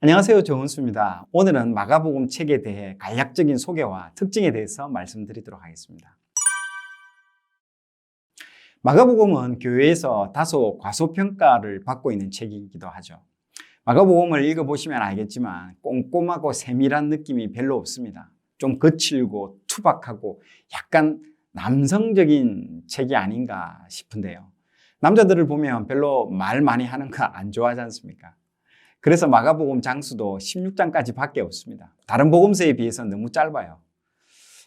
안녕하세요. 정은수입니다. 오늘은 마가복음 책에 대해 간략적인 소개와 특징에 대해서 말씀드리도록 하겠습니다. 마가복음은 교회에서 다소 과소평가를 받고 있는 책이기도 하죠. 마가복음을 읽어보시면 알겠지만 꼼꼼하고 세밀한 느낌이 별로 없습니다. 좀 거칠고 투박하고 약간 남성적인 책이 아닌가 싶은데요. 남자들을 보면 별로 말 많이 하는 거 안 좋아하지 않습니까? 그래서 마가복음 장수도 16장까지 밖에 없습니다. 다른 복음서에 비해서 너무 짧아요.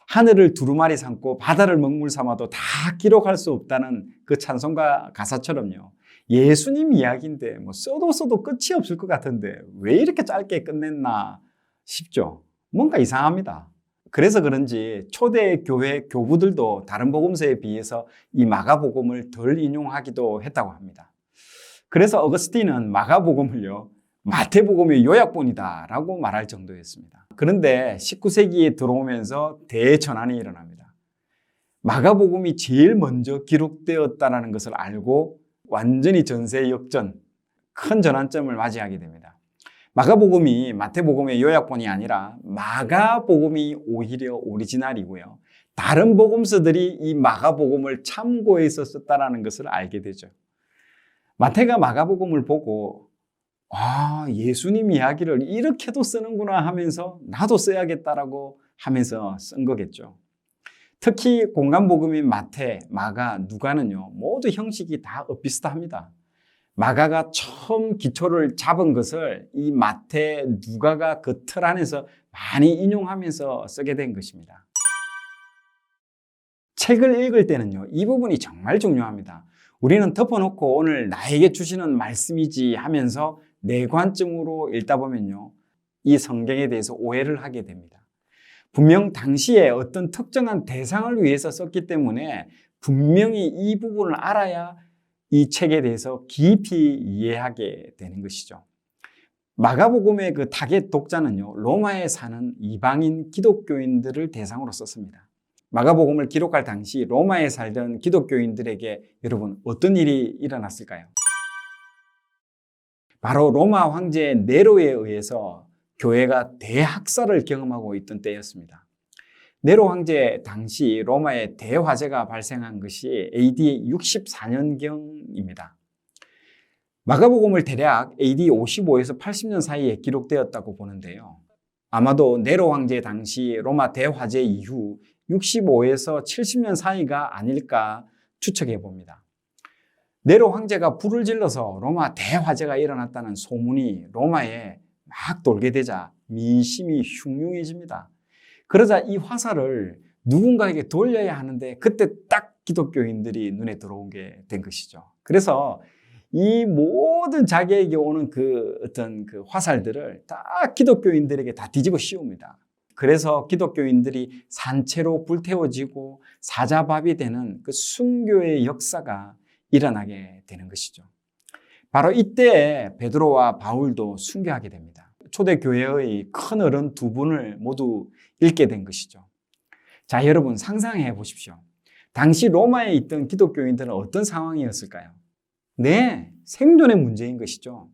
하늘을 두루마리 삼고 바다를 먹물 삼아도 다 기록할 수 없다는 그 찬송가 가사처럼요. 예수님 이야기인데 써도 끝이 없을 것 같은데 왜 이렇게 짧게 끝냈나 싶죠. 뭔가 이상합니다. 그래서 그런지 초대 교회 교부들도 다른 복음서에 비해서 이 마가복음을 덜 인용하기도 했다고 합니다. 그래서 어거스틴은 마가복음을요, 마태복음의 요약본이다 라고 말할 정도였습니다. 그런데 19세기에 들어오면서 대전환이 일어납니다. 마가복음이 제일 먼저 기록되었다는 것을 알고 완전히 전세 역전, 큰 전환점을 맞이하게 됩니다. 마가복음이 마태복음의 요약본이 아니라 마가복음이 오히려 오리지널이고요. 다른 복음서들이 이 마가복음을 참고해서 썼다는 것을 알게 되죠. 마태가 마가복음을 보고 예수님 이야기를 이렇게도 쓰는구나 하면서 나도 써야겠다라고 하면서 쓴 거겠죠. 특히 공간복음인 마태, 마가, 누가는요, 모두 형식이 다 비슷합니다. 마가가 처음 기초를 잡은 것을 이 마태, 누가가 그 틀 안에서 많이 인용하면서 쓰게 된 것입니다. 책을 읽을 때는요, 이 부분이 정말 중요합니다. 우리는 덮어놓고 오늘 나에게 주시는 말씀이지 하면서 내 관점으로 읽다 보면요, 이 성경에 대해서 오해를 하게 됩니다. 분명 당시에 어떤 특정한 대상을 위해서 썼기 때문에 분명히 이 부분을 알아야 이 책에 대해서 깊이 이해하게 되는 것이죠. 마가복음의 그 타겟 독자는요, 로마에 사는 이방인 기독교인들을 대상으로 썼습니다. 마가복음을 기록할 당시 로마에 살던 기독교인들에게 여러분 어떤 일이 일어났을까요? 바로 로마 황제 네로에 의해서 교회가 대학살을 경험하고 있던 때였습니다. 네로 황제 당시 로마에 대화재가 발생한 것이 AD 64년경입니다. 마가복음을 대략 AD 55에서 80년 사이에 기록되었다고 보는데요. 아마도 네로 황제 당시 로마 대화재 이후 65에서 70년 사이가 아닐까 추측해 봅니다. 네로 황제가 불을 질러서 로마 대화재가 일어났다는 소문이 로마에 막 돌게 되자 민심이 흉흉해집니다. 그러자 이 화살을 누군가에게 돌려야 하는데 그때 딱 기독교인들이 눈에 들어오게 된 것이죠. 그래서 이 모든 자기에게 오는 그 어떤 그 화살들을 딱 기독교인들에게 다 뒤집어 씌웁니다. 그래서 기독교인들이 산채로 불태워지고 사자밥이 되는 그 순교의 역사가 일어나게 되는 것이죠. 바로 이때 베드로와 바울도 순교하게 됩니다. 초대교회의 큰 어른 두 분을 모두 잃게 된 것이죠. 자, 여러분 상상해 보십시오. 당시 로마에 있던 기독교인들은 어떤 상황이었을까요? 네, 생존의 문제인 것이죠.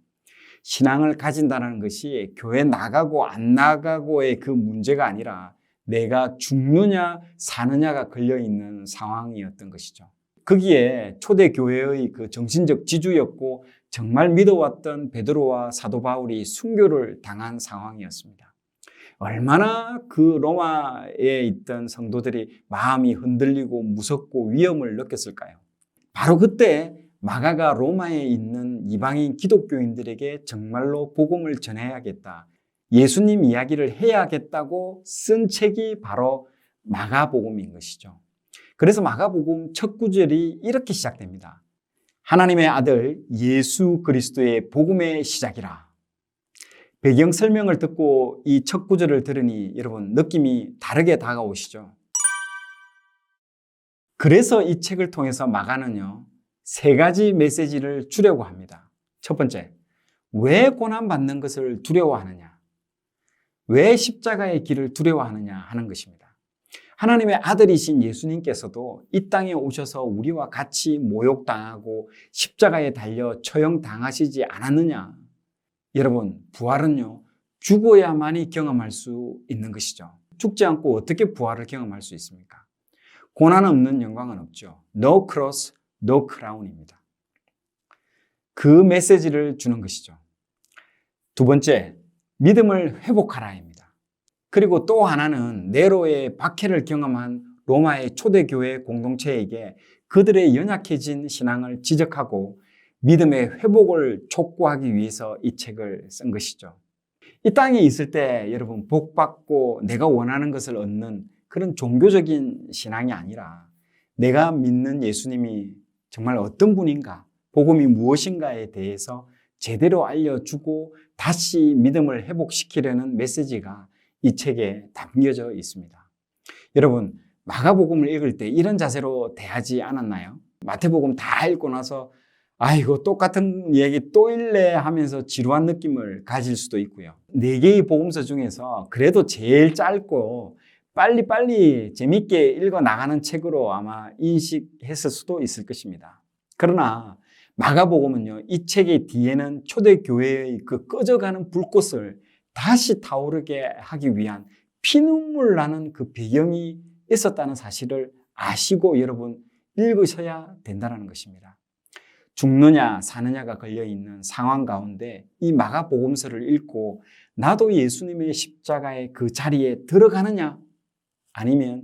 신앙을 가진다는 것이 교회 나가고 안 나가고의 그 문제가 아니라 내가 죽느냐 사느냐가 걸려있는 상황이었던 것이죠. 거기에 초대교회의 그 정신적 지주였고 정말 믿어왔던 베드로와 사도 바울이 순교를 당한 상황이었습니다. 얼마나 그 로마에 있던 성도들이 마음이 흔들리고 무섭고 위험을 느꼈을까요? 바로 그때 마가가 로마에 있는 이방인 기독교인들에게 정말로 복음을 전해야겠다, 예수님 이야기를 해야겠다고 쓴 책이 바로 마가복음인 것이죠. 그래서 마가복음 첫 구절이 이렇게 시작됩니다. 하나님의 아들 예수 그리스도의 복음의 시작이라. 배경 설명을 듣고 이 첫 구절을 들으니 여러분 느낌이 다르게 다가오시죠? 그래서 이 책을 통해서 마가는요, 세 가지 메시지를 주려고 합니다. 첫 번째, 왜 고난받는 것을 두려워하느냐? 왜 십자가의 길을 두려워하느냐 하는 것입니다. 하나님의 아들이신 예수님께서도 이 땅에 오셔서 우리와 같이 모욕당하고 십자가에 달려 처형당하시지 않았느냐? 여러분, 부활은요, 죽어야만이 경험할 수 있는 것이죠. 죽지 않고 어떻게 부활을 경험할 수 있습니까? 고난 없는 영광은 없죠. No cross, no crown입니다. 그 메시지를 주는 것이죠. 두 번째, 믿음을 회복하라입니다. 그리고 또 하나는 네로의 박해를 경험한 로마의 초대교회 공동체에게 그들의 연약해진 신앙을 지적하고 믿음의 회복을 촉구하기 위해서 이 책을 쓴 것이죠. 이 땅에 있을 때 여러분 복받고 내가 원하는 것을 얻는 그런 종교적인 신앙이 아니라 내가 믿는 예수님이 정말 어떤 분인가, 복음이 무엇인가에 대해서 제대로 알려주고 다시 믿음을 회복시키려는 메시지가 이 책에 담겨져 있습니다. 여러분, 마가복음을 읽을 때 이런 자세로 대하지 않았나요? 마태복음 다 읽고 나서 아이고 똑같은 얘기 또 읽래 하면서 지루한 느낌을 가질 수도 있고요. 4개의 복음서 중에서 그래도 제일 짧고 빨리빨리 재밌게 읽어 나가는 책으로 아마 인식했을 수도 있을 것입니다. 그러나 마가복음은요, 이 책의 뒤에는 초대교회의 그 꺼져가는 불꽃을 다시 타오르게 하기 위한 피눈물 나는 그 배경이 있었다는 사실을 아시고 여러분 읽으셔야 된다는 것입니다. 죽느냐 사느냐가 걸려있는 상황 가운데 이 마가복음서를 읽고 나도 예수님의 십자가의 그 자리에 들어가느냐 아니면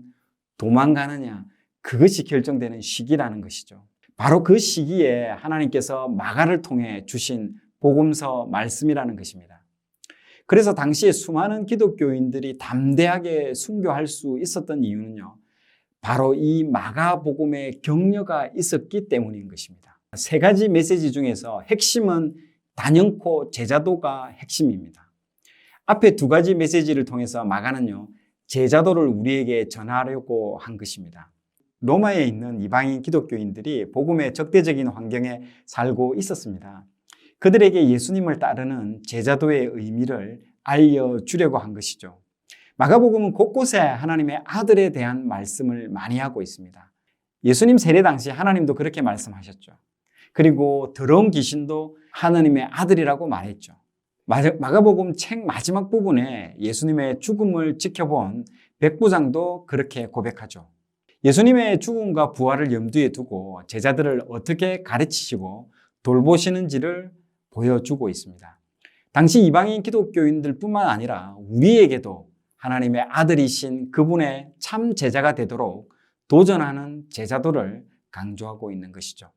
도망가느냐, 그것이 결정되는 시기라는 것이죠. 바로 그 시기에 하나님께서 마가를 통해 주신 복음서 말씀이라는 것입니다. 그래서 당시에 수많은 기독교인들이 담대하게 순교할 수 있었던 이유는요, 바로 이 마가복음의 격려가 있었기 때문인 것입니다. 3가지 메시지 중에서 핵심은 단연코 제자도가 핵심입니다. 앞에 2가지 메시지를 통해서 마가는요, 제자도를 우리에게 전하려고 한 것입니다. 로마에 있는 이방인 기독교인들이 복음의 적대적인 환경에 살고 있었습니다. 그들에게 예수님을 따르는 제자도의 의미를 알려주려고 한 것이죠. 마가복음은 곳곳에 하나님의 아들에 대한 말씀을 많이 하고 있습니다. 예수님 세례 당시 하나님도 그렇게 말씀하셨죠. 그리고 더러운 귀신도 하나님의 아들이라고 말했죠. 마가복음 책 마지막 부분에 예수님의 죽음을 지켜본 백부장도 그렇게 고백하죠. 예수님의 죽음과 부활을 염두에 두고 제자들을 어떻게 가르치시고 돌보시는지를 보여주고 있습니다. 당시 이방인 기독교인들 뿐만 아니라 우리에게도 하나님의 아들이신 그분의 참 제자가 되도록 도전하는 제자도를 강조하고 있는 것이죠.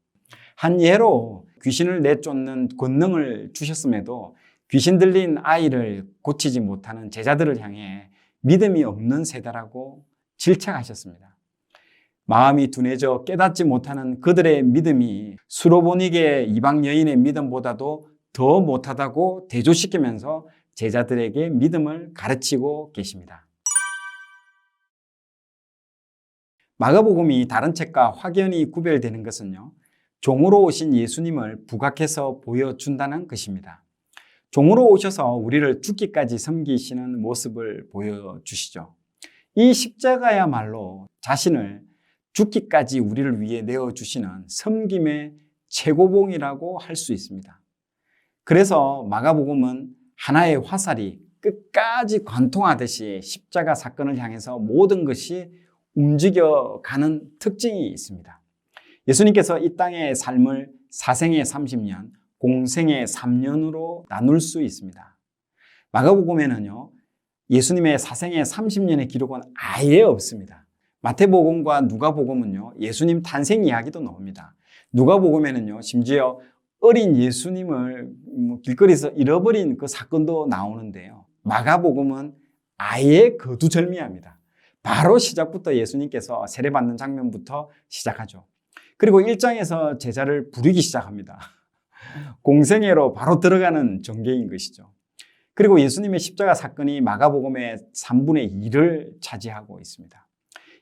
한 예로 귀신을 내쫓는 권능을 주셨음에도 귀신 들린 아이를 고치지 못하는 제자들을 향해 믿음이 없는 세대라고 질책하셨습니다. 마음이 둔해져 깨닫지 못하는 그들의 믿음이 수로보니게 이방 여인의 믿음보다도 더 못하다고 대조시키면서 제자들에게 믿음을 가르치고 계십니다. 마가복음이 다른 책과 확연히 구별되는 것은요, 종으로 오신 예수님을 부각해서 보여준다는 것입니다. 종으로 오셔서 우리를 죽기까지 섬기시는 모습을 보여주시죠. 이 십자가야말로 자신을 죽기까지 우리를 위해 내어주시는 섬김의 최고봉이라고 할 수 있습니다. 그래서 마가복음은 하나의 화살이 끝까지 관통하듯이 십자가 사건을 향해서 모든 것이 움직여가는 특징이 있습니다. 예수님께서 이 땅의 삶을 사생의 30년, 공생의 3년으로 나눌 수 있습니다. 마가복음에는요, 예수님의 사생의 30년의 기록은 아예 없습니다. 마태복음과 누가복음은요, 예수님 탄생 이야기도 나옵니다. 누가복음에는요, 심지어 어린 예수님을 길거리에서 잃어버린 그 사건도 나오는데요. 마가복음은 아예 거두절미합니다. 바로 시작부터 예수님께서 세례받는 장면부터 시작하죠. 그리고 1장에서 제자를 부리기 시작합니다. 공생애로 바로 들어가는 전개인 것이죠. 그리고 예수님의 십자가 사건이 마가복음의 3분의 2를 차지하고 있습니다.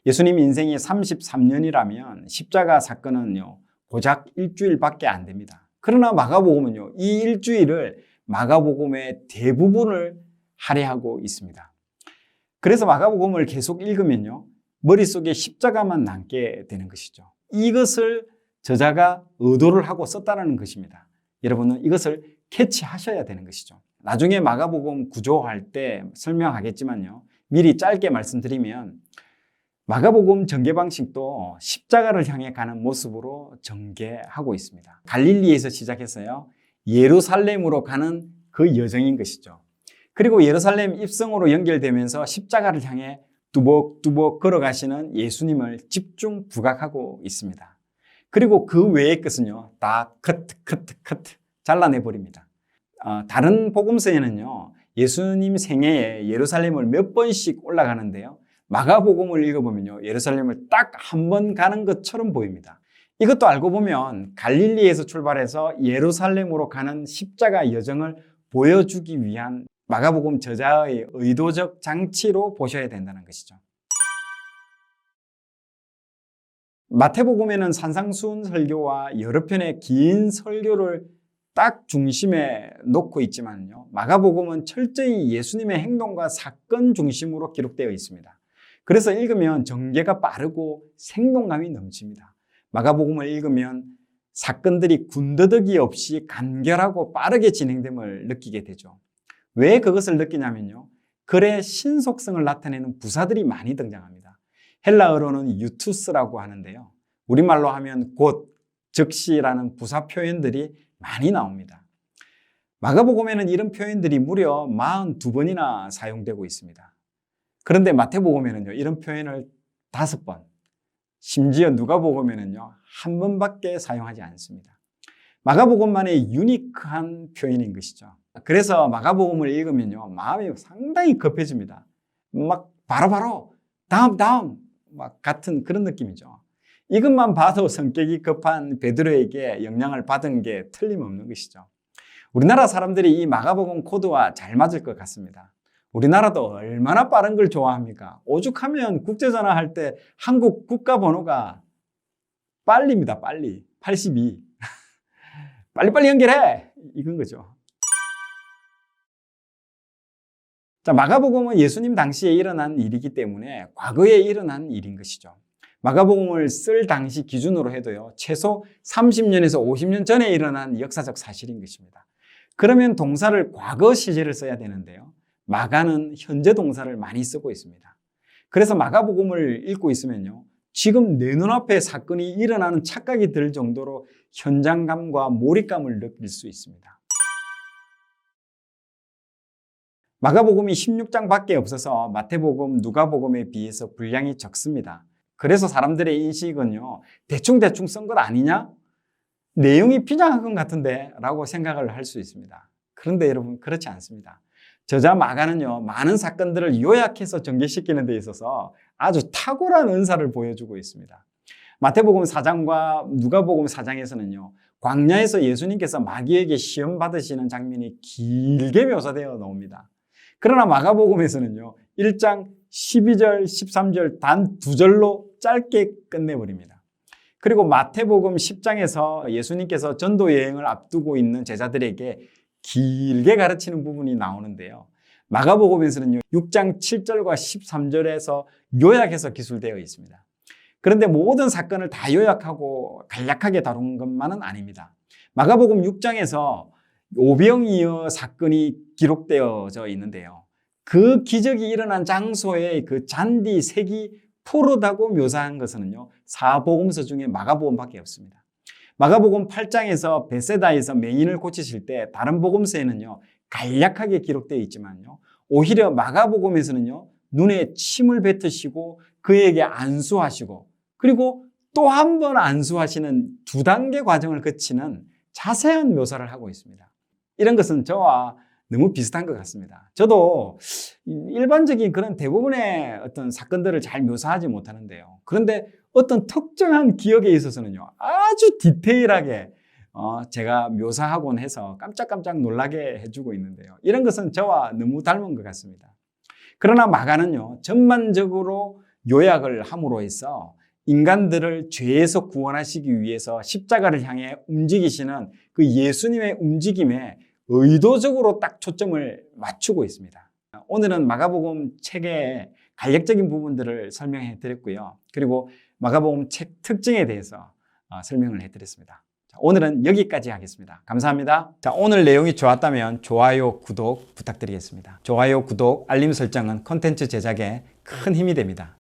예수님 인생이 33년이라면 십자가 사건은요, 고작 일주일밖에 안 됩니다. 그러나 마가복음은요, 이 일주일을 마가복음의 대부분을 할애하고 있습니다. 그래서 마가복음을 계속 읽으면요, 머릿속에 십자가만 남게 되는 것이죠. 이것을 저자가 의도를 하고 썼다는 것입니다. 여러분은 이것을 캐치하셔야 되는 것이죠. 나중에 마가복음 구조할 때 설명하겠지만요. 미리 짧게 말씀드리면 마가복음 전개 방식도 십자가를 향해 가는 모습으로 전개하고 있습니다. 갈릴리에서 시작해서요. 예루살렘으로 가는 그 여정인 것이죠. 그리고 예루살렘 입성으로 연결되면서 십자가를 향해 뚜벅뚜벅 걸어가시는 예수님을 집중 부각하고 있습니다. 그리고 그 외의 것은요, 다 커트 잘라내버립니다. 다른 복음서에는요, 예수님 생애에 예루살렘을 몇 번씩 올라가는데요, 마가복음을 읽어보면요, 예루살렘을 딱 한 번 가는 것처럼 보입니다. 이것도 알고 보면 갈릴리에서 출발해서 예루살렘으로 가는 십자가 여정을 보여주기 위한 마가복음 저자의 의도적 장치로 보셔야 된다는 것이죠. 마태복음에는 산상수훈 설교와 여러 편의 긴 설교를 딱 중심에 놓고 있지만요. 마가복음은 철저히 예수님의 행동과 사건 중심으로 기록되어 있습니다. 그래서 읽으면 전개가 빠르고 생동감이 넘칩니다. 마가복음을 읽으면 사건들이 군더더기 없이 간결하고 빠르게 진행됨을 느끼게 되죠. 왜 그것을 느끼냐면요. 글의 신속성을 나타내는 부사들이 많이 등장합니다. 헬라어로는 유투스라고 하는데요. 우리말로 하면 곧, 즉시라는 부사 표현들이 많이 나옵니다. 마가복음에는 이런 표현들이 무려 42번이나 사용되고 있습니다. 그런데 마태복음에는요, 이런 표현을 5번, 심지어 누가복음에는요, 1번밖에 사용하지 않습니다. 마가복음만의 유니크한 표현인 것이죠. 그래서 마가복음을 읽으면요, 마음이 상당히 급해집니다. 막 바로바로 다음 막 같은 그런 느낌이죠. 이것만 봐도 성격이 급한 베드로에게 영향을 받은 게 틀림없는 것이죠. 우리나라 사람들이 이 마가복음 코드와 잘 맞을 것 같습니다. 우리나라도 얼마나 빠른 걸 좋아합니까? 오죽하면 국제전화 할 때 한국 국가번호가 빨리입니다. 빨리. 82. 빨리빨리 연결해! 이건 거죠. 자, 마가복음은 예수님 당시에 일어난 일이기 때문에 과거에 일어난 일인 것이죠. 마가복음을 쓸 당시 기준으로 해도요, 최소 30년에서 50년 전에 일어난 역사적 사실인 것입니다. 그러면 동사를 과거 시제를 써야 되는데요. 마가는 현재 동사를 많이 쓰고 있습니다. 그래서 마가복음을 읽고 있으면요, 지금 내 눈앞에 사건이 일어나는 착각이 들 정도로 현장감과 몰입감을 느낄 수 있습니다. 마가복음이 16장밖에 없어서 마태복음, 누가복음에 비해서 분량이 적습니다. 그래서 사람들의 인식은요, 대충 쓴 것 아니냐? 내용이 비장한 것 같은데? 라고 생각을 할 수 있습니다. 그런데 여러분, 그렇지 않습니다. 저자 마가는요, 많은 사건들을 요약해서 전개시키는 데 있어서 아주 탁월한 은사를 보여주고 있습니다. 마태복음 4장과 누가복음 4장에서는요, 광야에서 예수님께서 마귀에게 시험 받으시는 장면이 길게 묘사되어 나옵니다. 그러나 마가복음에서는요, 1장 12절, 13절 단 2절로 짧게 끝내버립니다. 그리고 마태복음 10장에서 예수님께서 전도 여행을 앞두고 있는 제자들에게 길게 가르치는 부분이 나오는데요. 마가복음에서는요, 6장 7절과 13절에서 요약해서 기술되어 있습니다. 그런데 모든 사건을 다 요약하고 간략하게 다룬 것만은 아닙니다. 마가복음 6장에서 오병이어 사건이 기록되어져 있는데요. 그 기적이 일어난 장소의 그 잔디 색이 푸르다고 묘사한 것은요, 사복음서 중에 마가복음밖에 없습니다. 마가복음 8장에서 베세다에서 맹인을 고치실 때 다른 복음서에는요, 간략하게 기록되어 있지만요, 오히려 마가복음에서는요, 눈에 침을 뱉으시고 그에게 안수하시고 그리고 또 한 번 안수하시는 2단계 과정을 거치는 자세한 묘사를 하고 있습니다. 이런 것은 저와 너무 비슷한 것 같습니다. 저도 일반적인 그런 대부분의 어떤 사건들을 잘 묘사하지 못하는데요. 그런데 어떤 특정한 기억에 있어서는요, 아주 디테일하게 제가 묘사하곤 해서 깜짝깜짝 놀라게 해주고 있는데요. 이런 것은 저와 너무 닮은 것 같습니다. 그러나 마가는요, 전반적으로 요약을 함으로 해서 인간들을 죄에서 구원하시기 위해서 십자가를 향해 움직이시는 그 예수님의 움직임에 의도적으로 딱 초점을 맞추고 있습니다. 오늘은 마가복음 책의 간략적인 부분들을 설명해 드렸고요. 그리고 마가복음 책 특징에 대해서 설명을 해 드렸습니다. 오늘은 여기까지 하겠습니다. 감사합니다. 자, 오늘 내용이 좋았다면 좋아요, 구독 부탁드리겠습니다. 좋아요, 구독, 알림 설정은 콘텐츠 제작에 큰 힘이 됩니다.